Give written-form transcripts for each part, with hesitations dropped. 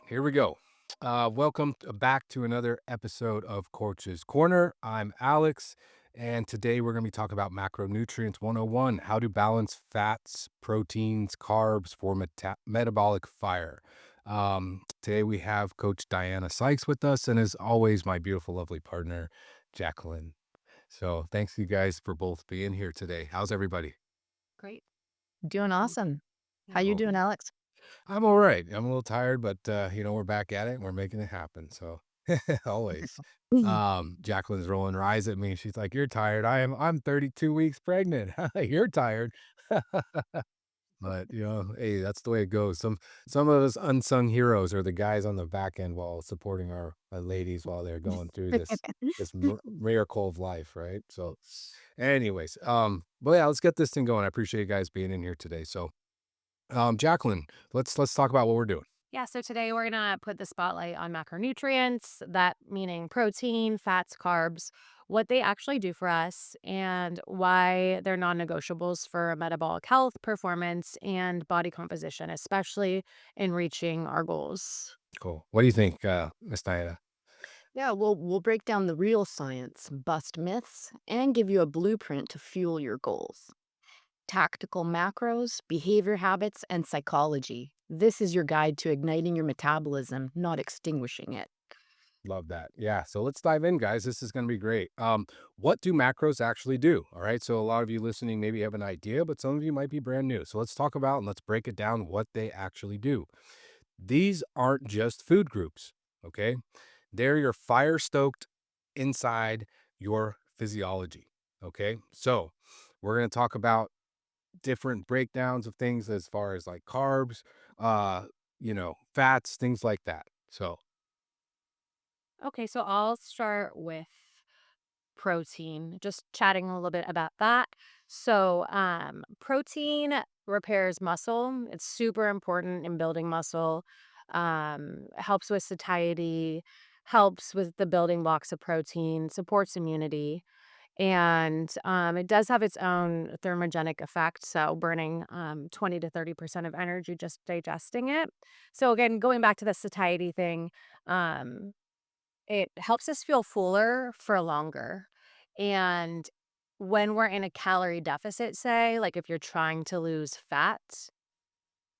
Here we go. Back to another episode of Coach's Corner. I'm Alex, and today we're going to be talking about Macronutrients 101, how to balance fats, proteins, carbs for metabolic fire. Today we have Coach Diana Sykes with us, and as always, my beautiful, lovely partner, Jacqueline. So thanks you guys for both being here today. How's everybody? Great. Doing awesome. How Yeah. you Oh, doing, Alex? I'm all right. I'm a little tired, but we're back at it and we're making it happen. So always. Mm. Jacqueline's rolling her eyes at me. She's like, "You're tired. I'm 32 weeks pregnant. You're tired." But hey, that's the way it goes. Some of us unsung heroes are the guys on the back end while supporting our ladies while they're going through this miracle of life, right? So, anyways, but yeah, let's get this thing going. I appreciate you guys being in here today. So, Jacqueline, let's talk about what we're doing. Yeah. So today we're going to put the spotlight on macronutrients, that meaning protein, fats, carbs, what they actually do for us, and why they're non negotiables for metabolic health, performance, and body composition, especially in reaching our goals. Cool. What do you think, Miss Diana? Yeah, we'll break down the real science, bust myths, and give you a blueprint to fuel your goals. Tactical macros, behavior habits, and psychology. This is your guide to igniting your metabolism, not extinguishing it. Love that. Yeah. So let's dive in, guys. This is going to be great. What do macros actually do? All right. So a lot of you listening maybe have an idea, but some of you might be brand new. So let's talk about and let's break it down what they actually do. These aren't just food groups. Okay. They're your fire stoked inside your physiology. Okay. So we're going to talk about different breakdowns of things as far as like carbs, uh, fats, things like that. So, Okay. So I'll start with protein, just chatting a little bit about that. So, protein repairs muscle. It's super important in building muscle. Helps with satiety, helps with the building blocks of protein, supports immunity, and it does have its own thermogenic effect. So, burning 20 to 30% of energy just digesting it. So, again, going back to the satiety thing, um, it helps us feel fuller for longer. And when we're in a calorie deficit, say, like if you're trying to lose fat,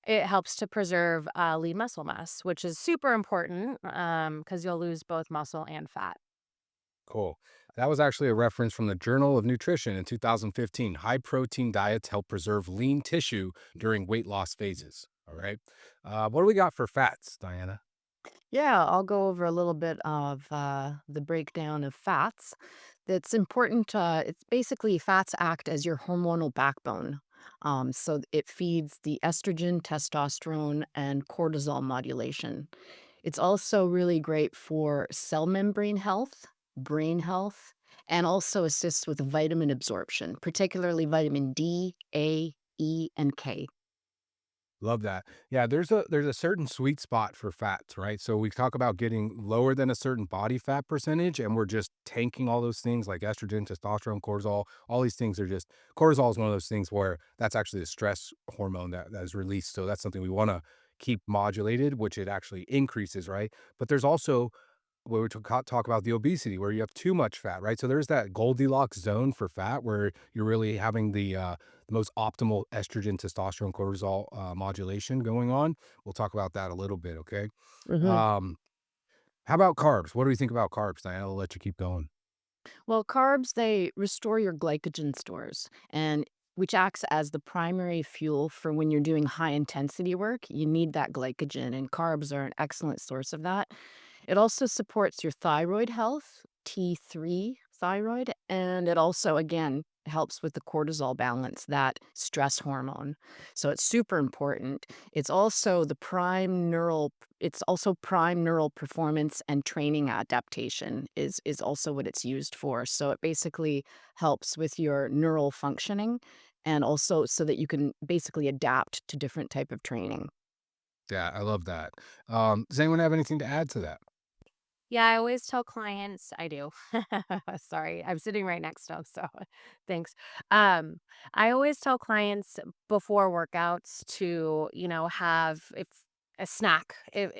it helps to preserve lean muscle mass, which is super important because you'll lose both muscle and fat. cool. That was actually a reference from the Journal of Nutrition in 2015. High protein diets help preserve lean tissue during weight loss phases. All right. What do we got for fats, Diana? Yeah, I'll go over a little bit of the breakdown of fats. That's important. It's basically fats act as your hormonal backbone. So it feeds the estrogen, testosterone, and cortisol modulation. It's also really great for cell membrane health, brain health, and also assists with vitamin absorption, particularly vitamin D, A, E, and K. Love that. Yeah, there's a certain sweet spot for fats, right? So we talk about getting lower than a certain body fat percentage, and we're just tanking all those things like estrogen, testosterone, cortisol. All these things are just cortisol is one of those things where that's actually the stress hormone that is released. So that's something we want to keep modulated, which it actually increases, right? But there's also where we talk about the obesity where you have too much fat, right? So there's that Goldilocks zone for fat where you're really having the most optimal estrogen, testosterone, cortisol modulation going on. We'll talk about that a little bit, okay? Um, how about carbs? What do we think about carbs, Diana? I'll let you keep going. Well, carbs, they restore your glycogen stores, and which acts as the primary fuel for when you're doing high intensity work. You need that glycogen, and carbs are an excellent source of that. It also supports your thyroid health, T3 thyroid, and it also, again, helps with the cortisol balance, that stress hormone. So it's super important. It's also prime neural performance and training adaptation is also what it's used for. So it basically helps with your neural functioning and also so that you can basically adapt to different type of training. Yeah, I love that. Does anyone have anything to add to that? Yeah, I always tell clients I do. Sorry, I'm sitting right next to him, so thanks. Um, I always tell clients before workouts to, have if a snack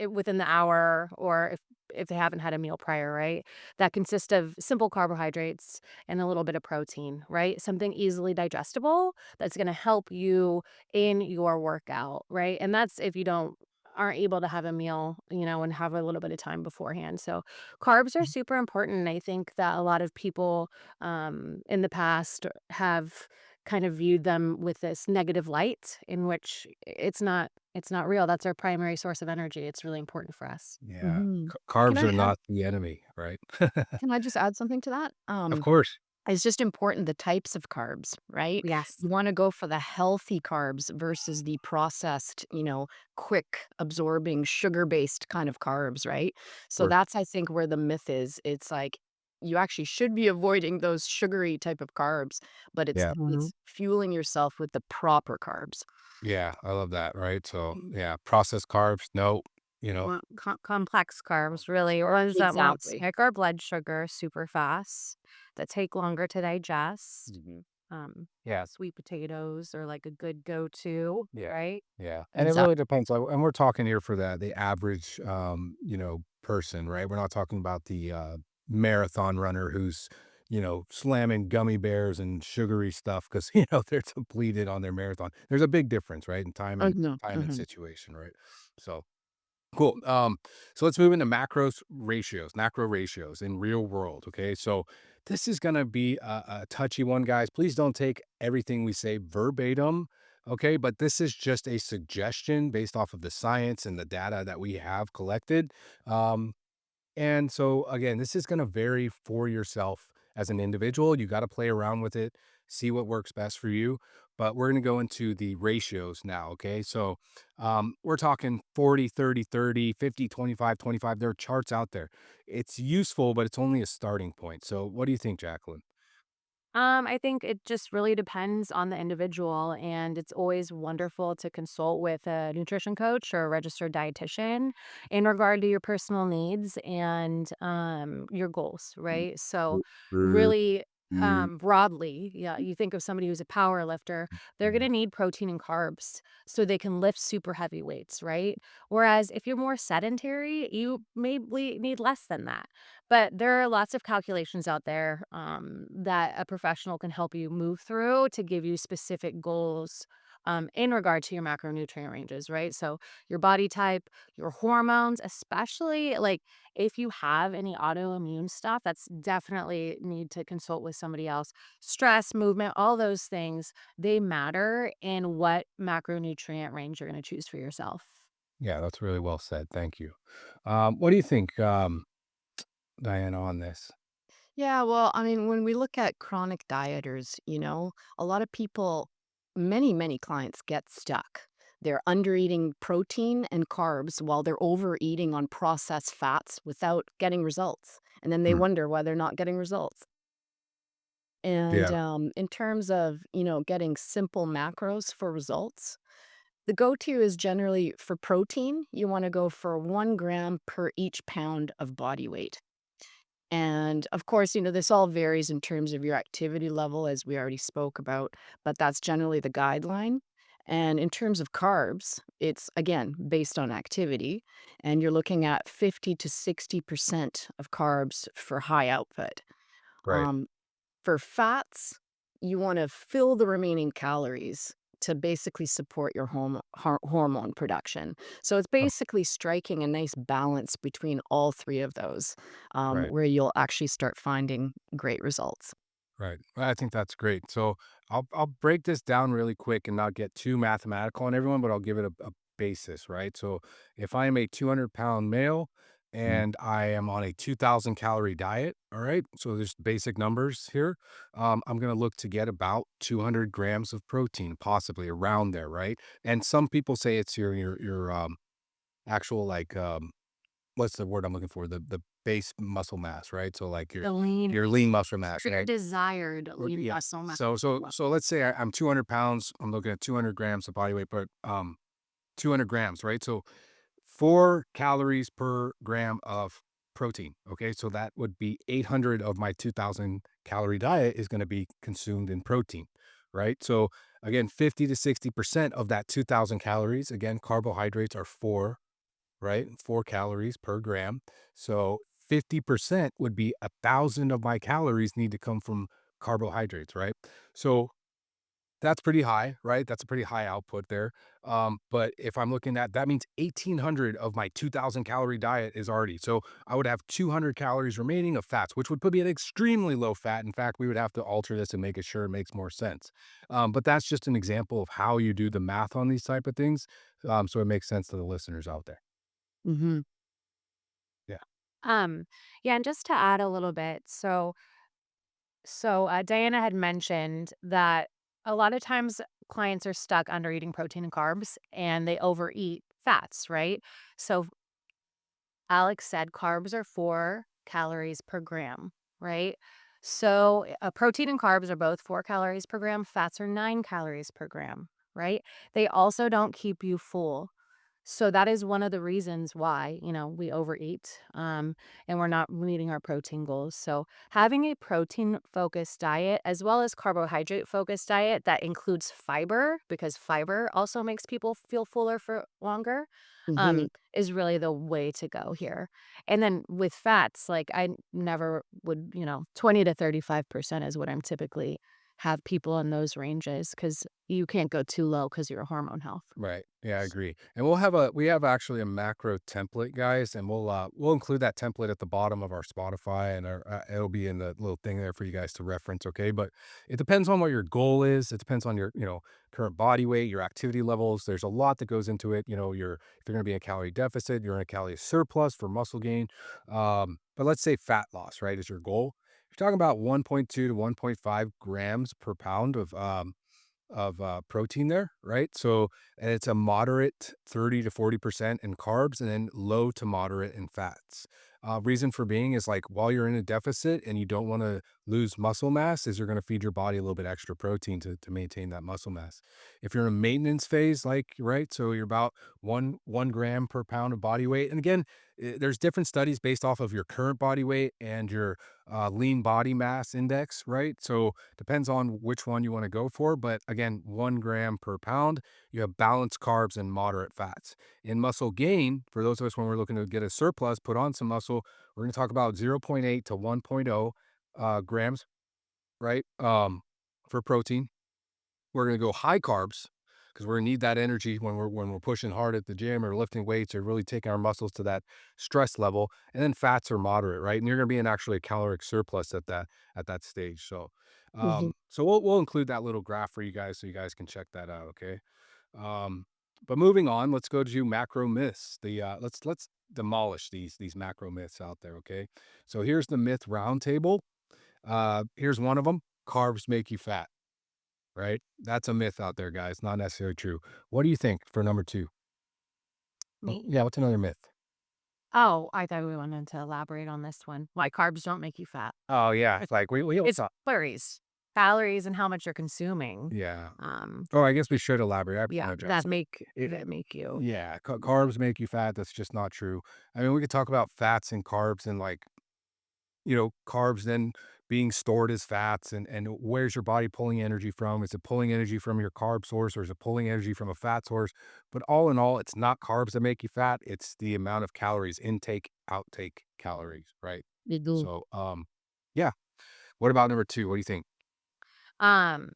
within the hour, or if they haven't had a meal prior, right? That consists of simple carbohydrates and a little bit of protein, right? Something easily digestible that's going to help you in your workout, right? And that's if you don't aren't able to have a meal, and have a little bit of time beforehand. So carbs are super important. And I think that a lot of people in the past have kind of viewed them with this negative light in which it's not real. That's our primary source of energy. It's really important for us. Yeah. Mhm. Can Carbs I are add not the enemy, right? can I just add something to that? Of course. It's just important the types of carbs, right? Yes. You wanna go for the healthy carbs versus the processed, quick absorbing sugar-based kind of carbs, right? Of So course. that's, I think, where the myth is. It's like, you actually should be avoiding those sugary type of carbs, but it's Yeah. it's fueling yourself with the proper carbs. Yeah, I love that, right? So, yeah, processed carbs, no, you know, Well, complex carbs, really, or ones that won't Exactly. spike our blood sugar super fast, that take longer to digest. Mhm. Sweet potatoes are like a good go-to, yeah, right? yeah, and it Exactly. really depends, like, and we're talking here for the average, person, right? We're not talking about the, marathon runner who's, slamming gummy bears and sugary stuff because they're depleted on their marathon. There's a big difference, right, in Mhm, time and mhm. situation, right? So cool. So let's move into macro ratios in real world. Okay. So this is going to be a touchy one, guys. Please don't take everything we say verbatim. Okay. But this is just a suggestion based off of the science and the data that we have collected. Um, and so again, this is going to vary for yourself as an individual. You got to play around with it, see what works best for you. But we're going to go into the ratios now. Okay. So we're talking 40, 30, 30, 50, 25, 25. There are charts out there. It's useful, but it's only a starting point. So what do you think, Jacqueline? I think it just really depends on the individual, and it's always wonderful to consult with a nutrition coach or a registered dietitian in regard to your personal needs and your goals, right? So, really, broadly, yeah, you think of somebody who's a power lifter, they're going to need protein and carbs so they can lift super heavy weights, right? Whereas if you're more sedentary, you maybe need less than that. But there are lots of calculations out there, that a professional can help you move through to give you specific goals, in regard to your macronutrient ranges, right? So your body type, your hormones, especially like if you have any autoimmune stuff, that's definitely need to consult with somebody else. Stress, movement, all those things, they matter in what macronutrient range you're going to choose for yourself. Yeah, that's really well said. Thank you. What do you think, Diana, on this? Yeah, well, I mean, when we look at chronic dieters, a lot of people, many clients get stuck. They're undereating protein and carbs while they're overeating on processed fats without getting results. And then they Hmm. wonder why they're not getting results. And Yeah. in terms of, getting simple macros for results, the go-to is generally for protein, you want to go for 1 gram per each pound of body weight. And of course, this all varies in terms of your activity level, as we already spoke about, but that's generally the guideline. And in terms of carbs, it's again based on activity, and you're looking at 50 to 60% of carbs for high output. Right. Um, for fats, you want to fill the remaining calories to basically support your hormone production. So it's Oh, basically striking a nice balance between all three of those, right. where you'll actually start finding great results. Right. Well, I think that's great. So I'll break this down really quick and not get too mathematical on everyone, but I'll give it a basis, right? So if I am a 200-pound male and I am on a 2,000 calorie diet, all right. So there's basic numbers here. I'm gonna look to get about 200 grams of protein, possibly around there, right? And some people say it's your actual like what's the word I'm looking for? The base muscle mass, right? So like The lean, your lean muscle mass, your right? desired Or lean yeah. muscle mass. So let's say I'm 200 pounds. I'm looking at 200 grams of body weight, but 200 grams, right? So 4 calories per gram of protein. Okay, so that would be 800 of my 2,000 calorie diet is going to be consumed in protein, right? So again, 50 to 60% of that 2,000 calories. Again, carbohydrates are 4. right? 4 calories per gram. So 50% would be 1,000 of my calories need to come from carbohydrates, right? So that's pretty high, right? That's a pretty high output there. But if I'm looking at that means 1,800 of my 2,000 calorie diet is already. So I would have 200 calories remaining of fats, which would put me at extremely low fat. In fact, we would have to alter this and make it sure it makes more sense. But that's just an example of how you do the math on these type of things. So it makes sense to the listeners out there. Mhm. Yeah. Um, yeah, and just to add a little bit, Diana had mentioned that a lot of times clients are stuck under eating protein and carbs and they overeat fats, right? So Alex said carbs are 4 calories per gram, right? So protein and carbs are both 4 calories per gram. Fats are 9 calories per gram, right? They also don't keep you full. So that is one of the reasons why, we overeat, and we're not meeting our protein goals. So having a protein focused diet as well as carbohydrate focused diet that includes fiber, because fiber also makes people feel fuller for longer, Mhm. is really the way to go here. And then with fats, like I never would, 20 to 35% is what I'm typically have people in those ranges because you can't go too low because your hormone health. Right. Yeah, I agree. And we have actually a macro template, guys, and we'll include that template at the bottom of our Spotify and it'll be in the little thing there for you guys to reference, okay? But it depends on what your goal is. It depends on your, current body weight, your activity levels. There's a lot that goes into it. If you're going to be in a calorie deficit, you're in a calorie surplus for muscle gain. But let's say fat loss, right, is your goal. You're talking about 1.2 to 1.5 grams per pound of protein there, right? So, and it's a moderate 30 to 40% in carbs and then low to moderate in fats. Reason for being is like while you're in a deficit and you don't want to lose muscle mass, is you're going to feed your body a little bit extra protein to maintain that muscle mass. If you're in a maintenance phase, like right, so you're about one gram per pound of body weight. And again, there's different studies based off of your current body weight and your lean body mass index, right? So depends on which one you want to go for. But again, 1 gram per pound, you have balanced carbs and moderate fats. In muscle gain, for those of us when we're looking to get a surplus, put on some muscle, we're going to talk about zero point 0.8 to 1.0 grams, right? For protein. We're gonna go high carbs because we're gonna need that energy when we're pushing hard at the gym or lifting weights or really taking our muscles to that stress level. And then fats are moderate, right? And you're gonna be in actually a caloric surplus at that stage. So, Mhm. we'll include that little graph for you guys so you guys can check that out. Okay. Um, but moving on, let's go to macro myths. Let's demolish these macro myths out there. Okay. So here's the myth roundtable. Here's one of them: carbs make you fat. Right? That's a myth out there, guys, not necessarily true. What do you think for number 2? Oh, Me? yeah, what's another myth? Oh, I thought we wanted to elaborate on this one. Why carbs don't make you fat. Oh, yeah, It's like, we always it's thought calories and how much you're consuming. yeah. Um, Oh, I guess we should elaborate, I yeah, apologize. It that make you. yeah, carbs make you fat, that's just not true. I mean, we could talk about fats and carbs and, like, carbs then being stored as fats and where's your body pulling energy from? Is it pulling energy from your carb source or is it pulling energy from a fat source? But all in all, it's not carbs that make you fat. It's the amount of calories intake, outtake calories, right? They do. So, yeah. What about number 2? What do you think?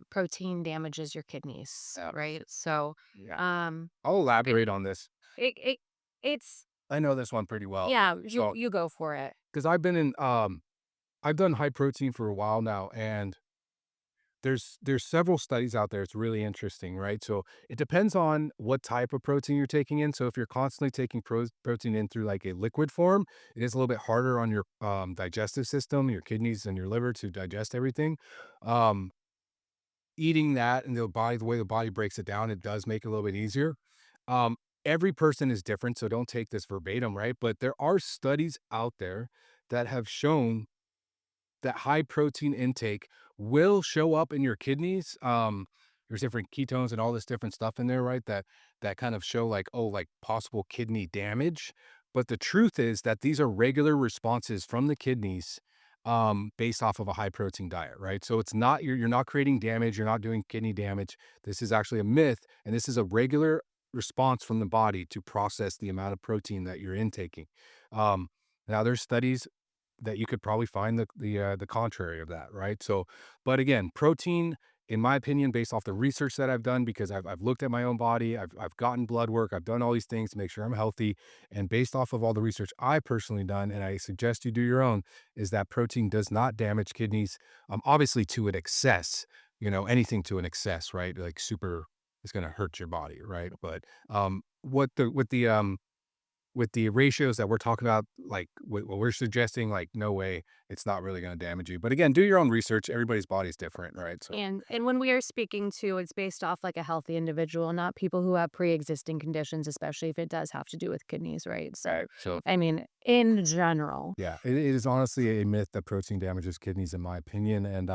Protein damages your kidneys, Yeah. right? So, Yeah. um, I'll it elaborate on this. it it's I know this one pretty well. yeah, So, you go for it. because I've done high protein for a while now, and there's several studies out there. It's really interesting, right? So it depends on what type of protein you're taking in. So if you're constantly taking protein in through like a liquid form, it is a little bit harder on your digestive system, your kidneys and your liver to digest everything. Um, Eating that and the way the body breaks it down, it does make it a little bit easier. Um, every person is different, so don't take this verbatim, right? But there are studies out there that have shown that high protein intake will show up in your kidneys. There's different ketones and all this different stuff in there, right? That kind of show like, oh, like possible kidney damage. But the truth is that these are regular responses from the kidneys based off of a high protein diet, right? So it's not you're not creating damage, you're not doing kidney damage. This is actually a myth, and this is a regular response from the body to process the amount of protein that you're intaking. Um, Now there's studies that you could probably find the contrary of that, right? So, but again, protein, in my opinion, based off the research that I've done, because I've looked at my own body, I've gotten blood work, I've done all these things to make sure I'm healthy, and based off of all the research I personally done, and I suggest you do your own, is that protein does not damage kidneys. Obviously to an excess, anything to an excess, right? Like super is going to hurt your body, right? But with the ratios that we're talking about, like what we're suggesting, like no way, it's not really going to damage you. But again, do your own research. Everybody's body's different, right? So, And when we are speaking to, it's based off like a healthy individual, not people who have pre-existing conditions, especially if it does have to do with kidneys, right? So, right. So, I mean, in general. yeah, it is honestly a myth that protein damages kidneys, in my opinion. And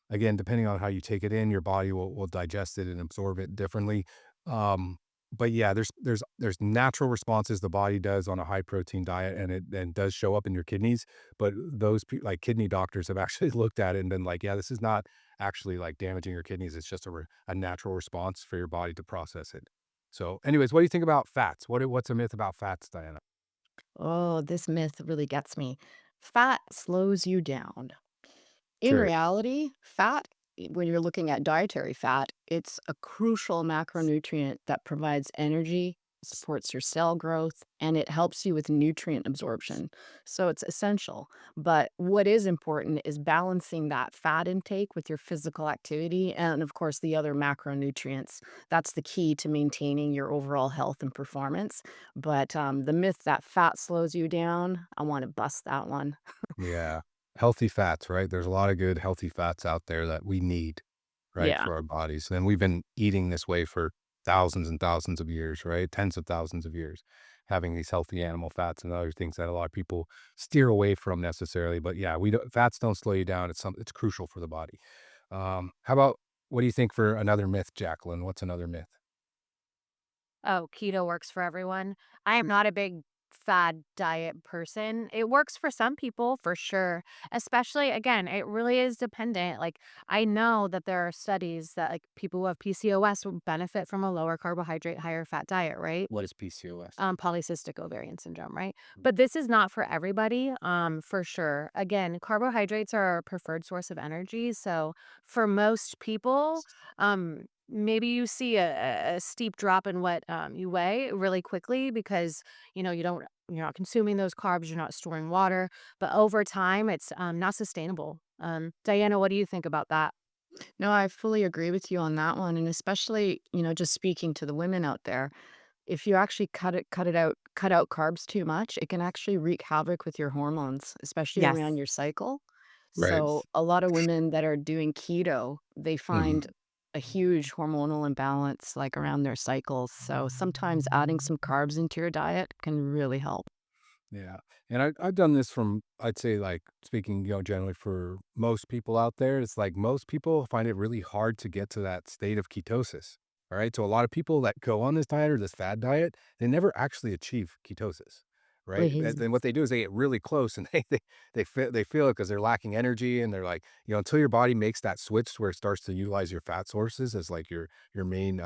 again, depending on how you take it in, your body will digest it and absorb it differently. Um, but yeah, there's natural responses the body does on a high protein diet, and it then does show up in your kidneys. But like kidney doctors have actually looked at it and been like, yeah, this is not actually like damaging your kidneys. It's just a natural response for your body to process it. So, anyways, what do you think about fats? What's a myth about fats, Diana? Oh, this myth really gets me. Fat slows you down. In Curious. reality, fat, when you're looking at dietary fat, it's a crucial macronutrient that provides energy, supports your cell growth, and it helps you with nutrient absorption. So it's essential. But what is important is balancing that fat intake with your physical activity and, of course, the other macronutrients. That's the key to maintaining your overall health and performance. But the myth that fat slows you down, I want to bust that one. Yeah. Healthy fats, right? There's a lot of good healthy fats out there that we need, right, Yeah. for our bodies. And we've been eating this way for thousands and thousands of years, right? Tens of thousands of years, having these healthy animal fats and other things that a lot of people steer away from necessarily. But yeah, fats don't slow you down. It's crucial for the body. How about what do you think for another myth, Jacqueline? What's another myth? Oh, keto works for everyone. I am not a big fad diet person. It works for some people for sure. Especially again, it really is dependent. Like I know that there are studies that like people who have PCOS will benefit from a lower carbohydrate, higher fat diet, right? What is PCOS? Polycystic ovarian syndrome, right? But this is not for everybody, for sure. Again, carbohydrates are our preferred source of energy. So for most people, maybe you see a steep drop in what you weigh really quickly because you're not consuming those carbs, you're not storing water. But over time, it's not sustainable. Diana, what do you think about that? No, I fully agree with you on that one, and especially, just speaking to the women out there, if you actually cut out carbs too much, it can actually wreak havoc with your hormones, especially around Yes. your cycle. Right. So, a lot of women that are doing keto, they find Mhm. a huge hormonal imbalance, like, around their cycles, so sometimes adding some carbs into your diet can really help. Yeah, and I've done this from I'd say, like, speaking, generally for most people out there, it's like most people find it really hard to get to that state of ketosis, alright? So a lot of people that go on this diet or this fad diet, they never actually achieve ketosis, right? And then what they do is they get really close and they feel it because 'cause they're lacking energy and they're like, until your body makes that switch where it starts to utilize your fat sources as, like, your main,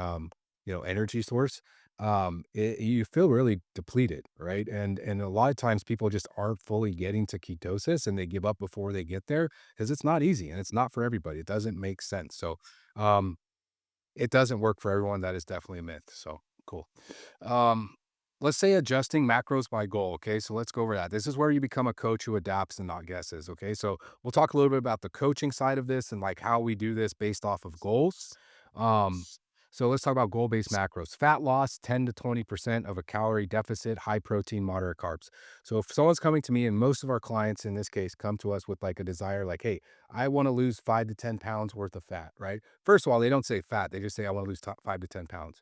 energy source, you feel really depleted, right? And a lot of times people just aren't fully getting to ketosis and they give up before they get there because it's not easy and it's not for everybody. It doesn't make sense. So um, it doesn't work for everyone. That is definitely a myth. So cool. Um, let's say adjusting macros by goal. Okay, so let's go over that. This is where you become a coach who adapts and not guesses. Okay, so we'll talk a little bit about the coaching side of this and like how we do this based off of goals. Um, so let's talk about goal-based macros. Fat loss, 10 to 20% of a calorie deficit, high protein, moderate carbs. So if someone's coming to me, and most of our clients in this case come to us with like a desire, like, hey, I want to lose 5 to 10 pounds worth of fat, right? First of all, they don't say fat, they just say, I want to lose 5 to 10 pounds.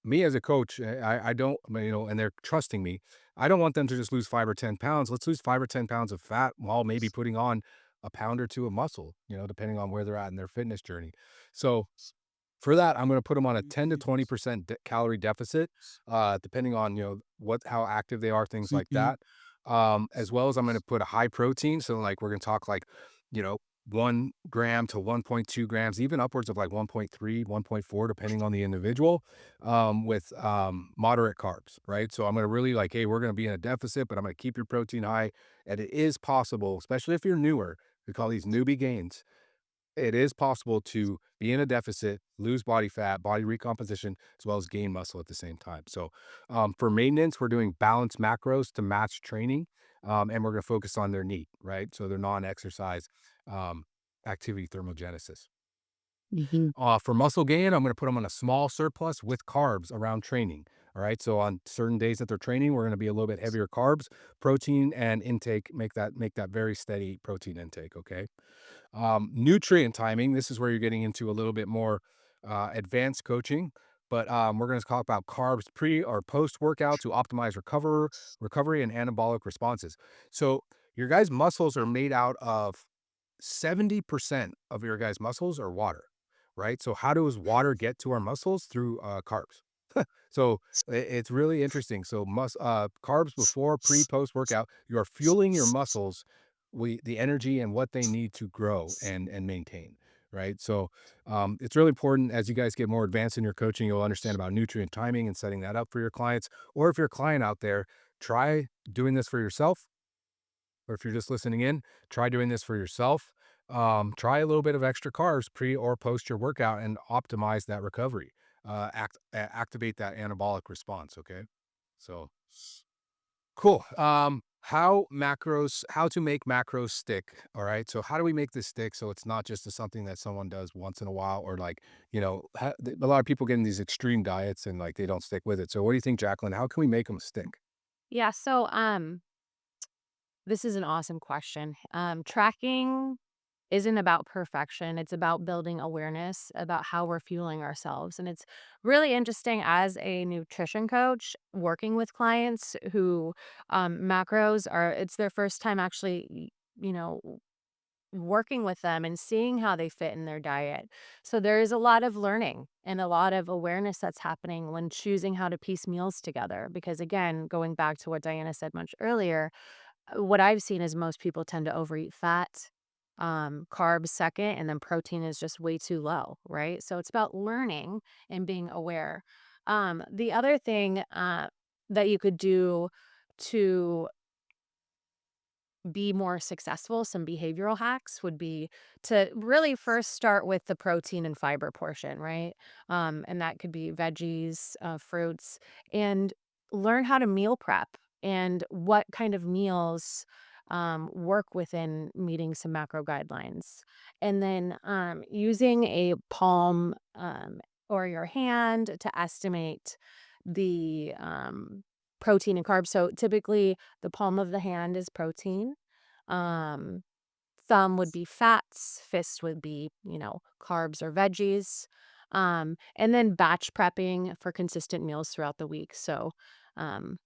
Me as a coach, I don't, and they're trusting me. I don't want them to just lose 5 or 10 pounds. Let's lose 5 or 10 pounds of fat while maybe putting on a pound or two of muscle, depending on where they're at in their fitness journey. So for that, I'm gonna put them on a 10 to 20% calorie deficit, depending on, how active they are, things like that. As well as I'm gonna put a high protein. So like we're gonna talk like, you know, 1 gram to 1.2 grams, even upwards of like 1.3, 1.4, depending on the individual, with moderate carbs, right? So I'm going to really like, hey, we're going to be in a deficit, but I'm going to keep your protein high. And it is possible, especially if you're newer, we call these newbie gains. It is possible to be in a deficit, lose body fat, body recomposition, as well as gain muscle at the same time. So, for maintenance, we're doing balanced macros to match training, and we're going to focus on their NEAT, right? So, their non-exercise um, activity thermogenesis. Mhm. For muscle gain, I'm going to put them on a small surplus with carbs around training. All right. So on certain days that they're training, we're going to be a little bit heavier carbs, protein, and intake. Make that very steady protein intake. Okay. Nutrient timing, this is where you're getting into a little bit more advanced coaching, but we're going to talk about carbs pre or post workout to optimize recovery and anabolic responses. So your guys' muscles are made out of 70% of your guys' muscles are water, right? So how does water get to our muscles? Through carbs. So it's really interesting. So carbs before, pre, post workout, you are fueling your muscles the energy and what they need to grow and maintain. Right. So it's really important as you guys get more advanced in your coaching, you'll understand about nutrient timing and setting that up for your clients. Or if you're a client out there, try doing this for yourself. Or if you're just listening in, try doing this for yourself. Try a little bit of extra carbs pre or post your workout and optimize that recovery. Activate that anabolic response. Okay. So cool. How to make macros stick. All right. So how do we make this stick so it's not just something that someone does once in a while or like, a lot of people get in these extreme diets and like they don't stick with it. So what do you think, Jacqueline? How can we make them stick? Yeah, so this is an awesome question. Tracking isn't about perfection. It's about building awareness about how we're fueling ourselves. And it's really interesting as a nutrition coach working with clients who macros are, it's their first time actually, you know, working with them and seeing how they fit in their diet. So there is a lot of learning and a lot of awareness that's happening when choosing how to piece meals together. Because again, going back to what Diana said much earlier, what I've seen is most people tend to overeat fat, carbs second, and then protein is just way too low, right? So it's about learning and being aware. The other thing that you could do to be more successful, some behavioral hacks would be to really first start with the protein and fiber portion, right? And that could be veggies, fruits, and learn how to meal prep and what kind of meals work within meeting some macro guidelines. And then using a palm or your hand to estimate the protein and carbs. So typically, the palm of the hand is protein. Um, thumb would be fats, fist would be, carbs or veggies. And then batch prepping for consistent meals throughout the week. So,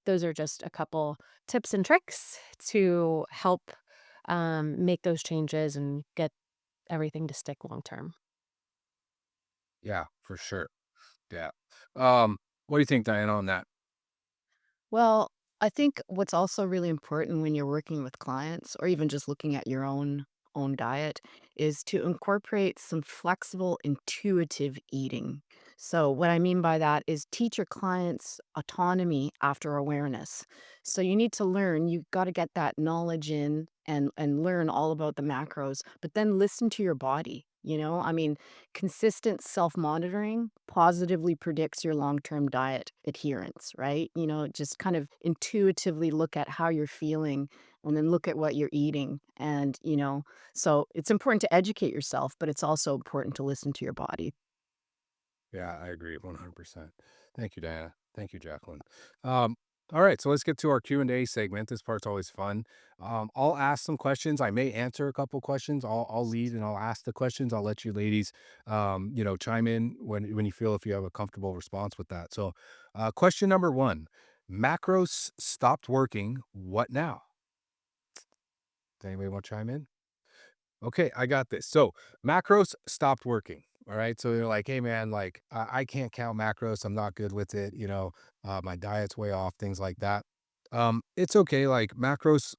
those are just a couple tips and tricks to help make those changes and get everything to stick long term. Yeah, for sure. Yeah. Um, what do you think, Diana, on that? Well, I think what's also really important when you're working with clients or even just looking at your own diet is to incorporate some flexible intuitive eating. So what I mean by that is teach your clients autonomy after awareness. So you need to learn, you've got to get that knowledge in and learn all about the macros, but then listen to your body. I mean, consistent self-monitoring positively predicts your long-term diet adherence, right? Just kind of intuitively look at how you're feeling and then look at what you're eating. So it's important to educate yourself, but it's also important to listen to your body. Yeah, I agree 100%. Thank you, Diana. Thank you, Jacqueline. Um, all right, so let's get to our Q&A segment. This part's always fun. I'll ask some questions. I may answer a couple questions. I'll lead and I'll ask the questions. I'll let you ladies, chime in when you feel if you have a comfortable response with that. So, question number one: macros stopped working. What now? Does anybody want to chime in? Okay, I got this. So macros stopped working. All right. So they're like, hey man, like I can't count macros. I'm not good with it. My diet's way off, things like that. It's okay. Like macros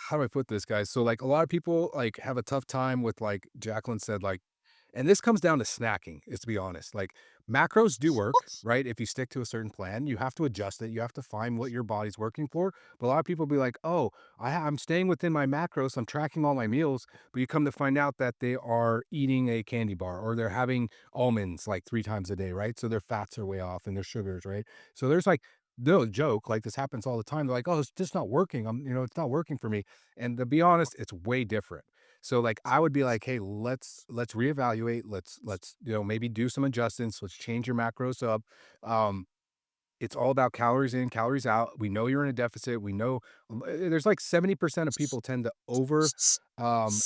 how do I put this, guys? So, like, a lot of people, like, have a tough time with, like Jacqueline said, like and this comes down to snacking, is to be honest. Like, macros do work, right? If you stick to a certain plan, you have to adjust it. You have to find what your body's working for. But a lot of people be like, "Oh, I'm staying within my macros. I'm tracking all my meals." But you come to find out that they are eating a candy bar or they're having almonds like 3 times a day, right? So their fats are way off and their sugars, right? So there's like no joke, like this happens all the time. They're like, "Oh, it's just not working. It's not working for me." And to be honest, it's way different. So, like, I would be like, "Hey, let's reevaluate. Let's, maybe do some adjustments. Let's change your macros up." Um, it's all about calories in, calories out. We know you're in a deficit. We know there's like 70% of people tend to over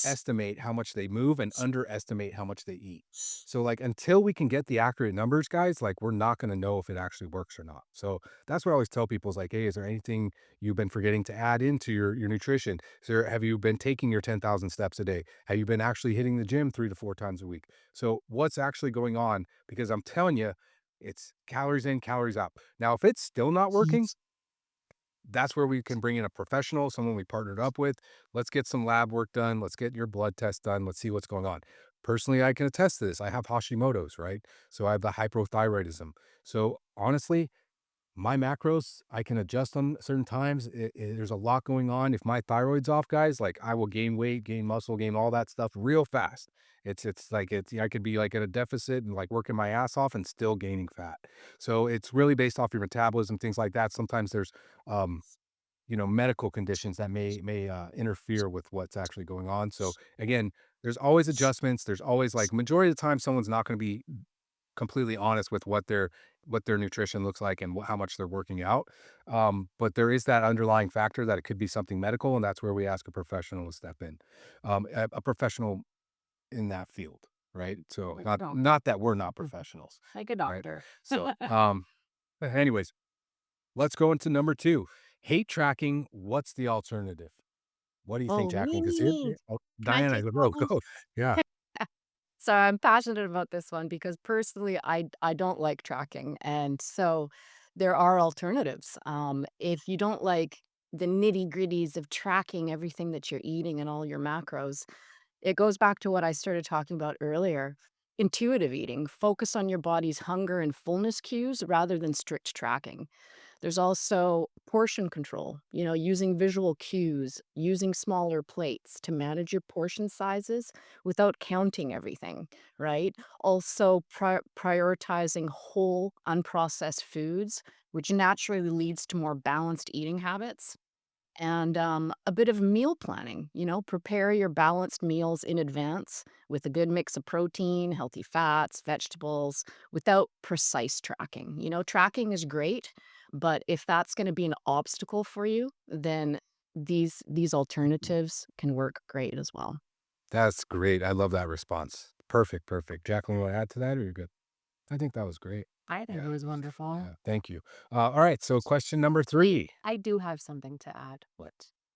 estimate how much they move and underestimate how much they eat. So like until we can get the accurate numbers, guys, like we're not going to know if it actually works or not. So that's what I always tell people is like, hey, is there anything you've been forgetting to add into your nutrition? Have you been taking your 10,000 steps a day? Have you been actually hitting the gym 3 to 4 times a week? So what's actually going on? Because I'm telling you, it's calories in, calories out. Now, if it's still not working, that's where we can bring in a professional, someone we partnered up with. Let's get some lab work done. Let's get your blood test done. Let's see what's going on. Personally, I can attest to this. I have Hashimoto's, right? So I have the hypothyroidism. So honestly, my macros, I can adjust them certain times. There's a lot going on. If my thyroid's off, guys, like I will gain weight, gain muscle, gain all that stuff real fast. It's like I could be like at a deficit and like working my ass off and still gaining fat. So it's really based off your metabolism, things like that. Sometimes there's um, medical conditions that may interfere with what's actually going on. So again, there's always adjustments. There's always like majority of the time someone's not going to be completely honest with what their nutrition looks like and how much they're working out. But there is that underlying factor that it could be something medical, and that's where we ask a professional to step in, a professional in that field, right? So Like a not doctor. that we're not Mhm. professionals, Like a right? doctor. So, anyways, let's go into number two. Hate tracking. What's the alternative? What do you think, Oh, Jacqueline? Because here, me. oh, Can I Diana, take that go, one? go. Yeah. So I'm passionate about this one because personally, I don't like tracking, and so there are alternatives. If you don't like the nitty gritties of tracking everything that you're eating and all your macros, it goes back to what I started talking about earlier. Intuitive eating, focus on your body's hunger and fullness cues rather than strict tracking. There's also portion control, using visual cues, using smaller plates to manage your portion sizes without counting everything, right? Also, prioritizing whole, unprocessed foods, which naturally leads to more balanced eating habits. And a bit of meal planning, prepare your balanced meals in advance with a good mix of protein, healthy fats, vegetables, without precise tracking. Tracking is great, but if that's going to be an obstacle for you, then these alternatives can work great as well. That's great. I love that response. Perfect, perfect. Jacqueline, you want to add to that or you're good? I think that was great. I think Yeah, it was wonderful. yeah. Thank you. All right. So, question number three. I do have something to add. What?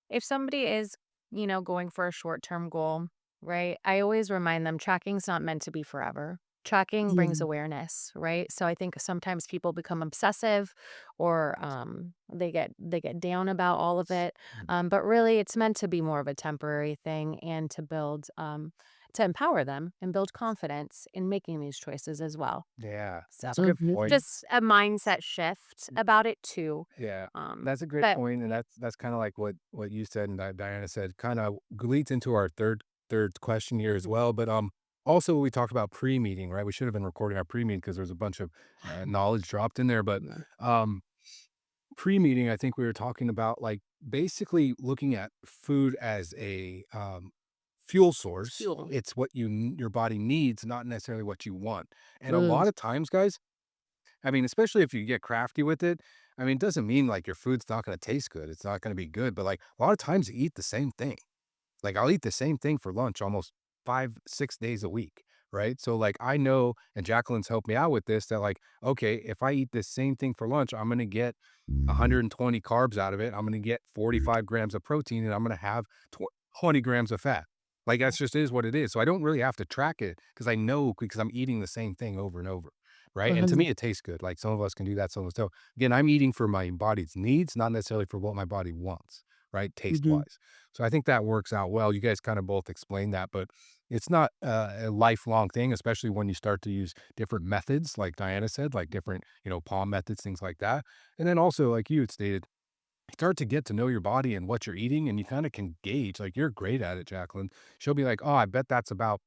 If somebody is, going for a short-term goal, right? I always remind them tracking's not meant to be forever. Tracking brings Yeah. awareness, right? So I think sometimes people become obsessive or they get down about all of it. But really it's meant to be more of a temporary thing and to build to empower them and build confidence in making these choices as well. Yeah, So that's a good point. just a mindset shift about it too. Yeah, Um, that's a great but point, and that's kind of like what you said and Diana said. Kind of leads into our third question here as well. But also we talked about pre-meeting, right? We should have been recording our pre-meeting because there's a bunch of knowledge dropped in there. But Yeah. um, pre-meeting, I think we were talking about like basically looking at food as a fuel source. fuel. It's what your body needs, not necessarily what you want. And a Mm. lot of times, guys, I mean, especially if you get crafty with it, I mean, it doesn't mean like your food's not going to taste good. It's not going to be good, but like a lot of times you eat the same thing. Like I'll eat the same thing for lunch almost 5, 6 days a week, right? So like I know, and Jacqueline's helped me out with this, that like, okay, if I eat this same thing for lunch, I'm gonna get 120 carbs out of it. I'm gonna get 45 grams of protein, and I'm gonna have 20 grams of fat. Like that's just is what it is. So I don't really have to track it because I know because I'm eating the same thing over and over. Right. And to me, it tastes good. Like some of us can do that. Some of us don't. Again, I'm eating for my body's needs, not necessarily for what my body wants. right? Taste Mhm. wise. So I think that works out well. You guys kind of both explained that, but it's not a lifelong thing, especially when you start to use different methods, like Diana said, like different, palm methods, things like that. And then also, like you had stated, start to get to know your body and what you're eating, and you kind of can gauge. Like you're great at it, Jacqueline. She'll be like, "Oh, I bet that's about."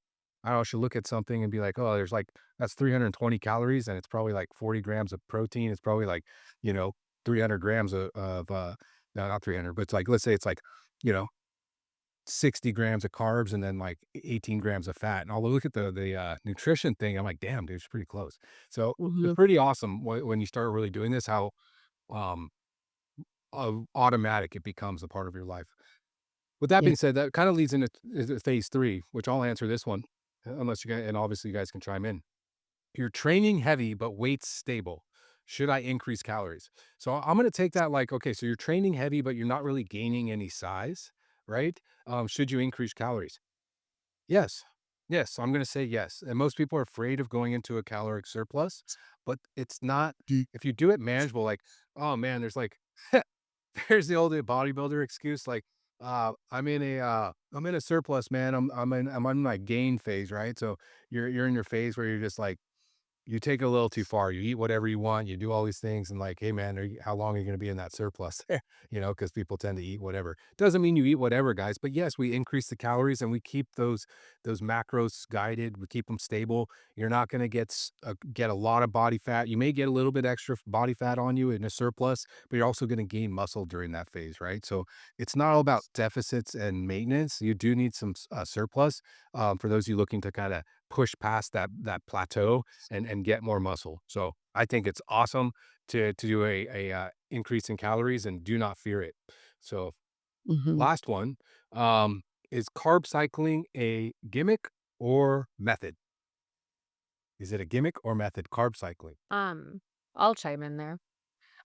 I don't know. She'll look at something and be like, "Oh, there's like that's 320 calories, and it's probably like 40 grams of protein. It's probably like, you know, 300 grams of no, not 300, but it's like let's say it's like, you know, 60 grams of carbs and then like 18 grams of fat." And I'll look at the nutrition thing. I'm like, "Damn, dude, it's pretty close." So it's Mhm. pretty awesome when you start really doing this. How um automatic it becomes a part of your life. With that Yeah. being said, that kind of leads into phase 3, which I'll answer this one, unless you guys and obviously you guys can chime in. You're training heavy, but weight's stable. Should I increase calories? So I'm gonna take that like, okay, so you're training heavy, but you're not really gaining any size, right? Should you increase calories? Yes. Yes. So I'm gonna say yes. And most people are afraid of going into a caloric surplus, but it's not if you do it manageable, like, oh man, there's like there's the old bodybuilder excuse, like, I'm in a surplus, man. I'm on my gain phase, right? So you're in your phase where you're just like you take it a little too far. You eat whatever you want. You do all these things, and like, hey, man, how long are you going to be in that surplus? Because people tend to eat whatever. Doesn't mean you eat whatever, guys. But yes, we increase the calories and we keep those macros guided. We keep them stable. You're not going to get a lot of body fat. You may get a little bit extra body fat on you in a surplus, but you're also going to gain muscle during that phase, right? So it's not all about deficits and maintenance. You do need some surplus for those of you looking to kind of push past that plateau and get more muscle. So I think it's awesome to do a increase in calories and do not fear it. So Mhm. last one, is carb cycling a gimmick or method? Is it a gimmick or method? Carb cycling. Um, I'll chime in there.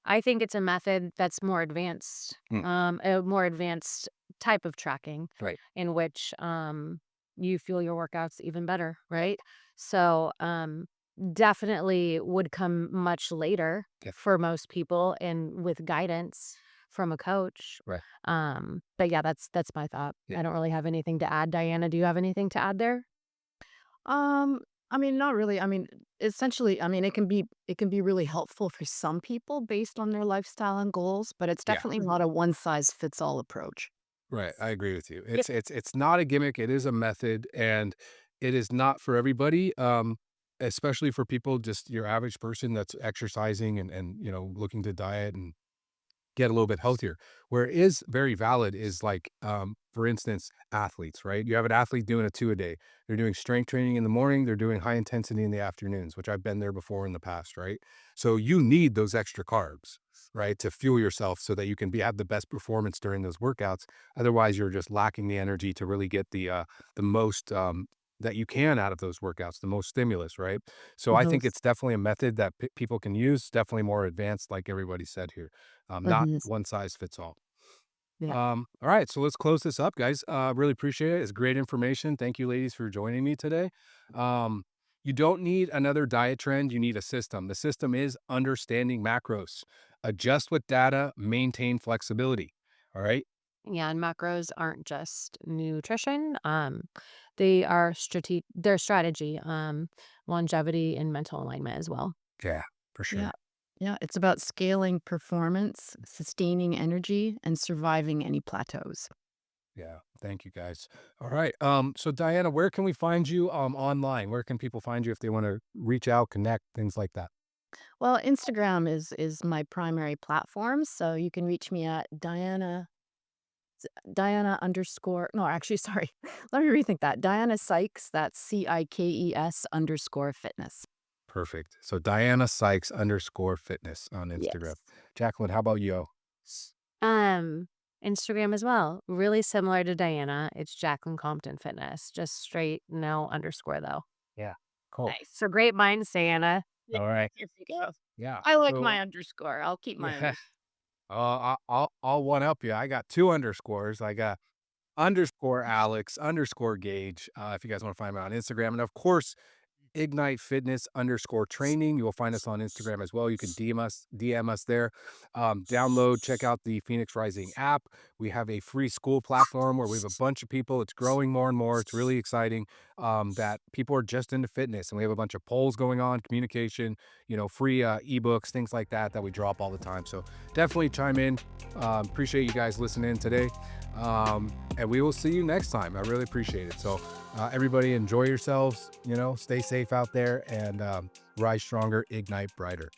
I think it's a method that's more advanced, Mm, a more advanced type of tracking right. in which you feel your workouts even better, right? So, definitely would come much later Yeah. for most people and with guidance from a coach. Right. But yeah, that's my thought. Yeah. I don't really have anything to add. Diana, do you have anything to add there? Um, I mean, not really. I mean, essentially, I mean, it can be really helpful for some people based on their lifestyle and goals, but it's Yeah. definitely not a one size fits all approach. Right. I agree with you. Yep. It's not a gimmick. It is a method, and it is not for everybody. Especially for people, just your average person that's exercising and looking to diet and get a little bit healthier. Where it is very valid is like, for instance, athletes, right? You have an athlete doing a 2 a day. They're doing strength training in the morning. They're doing high intensity in the afternoons, which I've been there before in the past, right? So you need those extra carbs, right, to fuel yourself so that you can have the best performance during those workouts. Otherwise, you're just lacking the energy to really get the most that you can out of those workouts, the most stimulus, right? So I Mhm. think it's definitely a method that people can use. Definitely more advanced, like everybody said here. Not Mhm. one size fits all. Yeah. All right, so let's close this up, guys. Really appreciate it. It's great information. Thank you, ladies, for joining me today. Um, you don't need another diet trend. You need a system. The system is understanding macros. Adjust with data. Maintain flexibility. All right. Yeah, and macros aren't just nutrition. They are their strategy, longevity and mental alignment as well. Yeah, for Yeah. sure. Yeah, it's about scaling performance, sustaining energy, and surviving any plateaus. Yeah. Thank you, guys. All right. So Diana, where can we find you online? Where can people find you if they want to reach out, connect, things like that? Well, Instagram is my primary platform, so you can reach me at Diana underscore no, actually, sorry. Let me rethink that. Diana Sykes, that's Cikes underscore fitness. Perfect. So Diana Sykes underscore fitness on Instagram. Yes. Jacqueline, how about you? Um, Instagram as well, really similar to Diana. It's Jacqueline Compton Fitness, just straight no underscore though. Yeah. Cool. Nice. So great minds, Diana. Yeah, All right. Here we go. Yeah. I like So my underscore. I'll keep my yeah, under. I'll one up you. I got two underscores. I got underscore Alex underscore Gage. If you guys want to find me on Instagram, and of course, Ignite Fitness underscore training. You will find us on Instagram as well. You can DM us there. Download, check out the Phoenix Rising app. We have a free school platform where we have a bunch of people. It's growing more and more. It's really exciting that people are just into fitness, and we have a bunch of polls going on, communication, free ebooks, things like that that we drop all the time. So definitely chime in. Appreciate you guys listening today. And we will see you next time. I really appreciate it. So everybody enjoy yourselves, stay safe out there, and rise stronger, ignite brighter.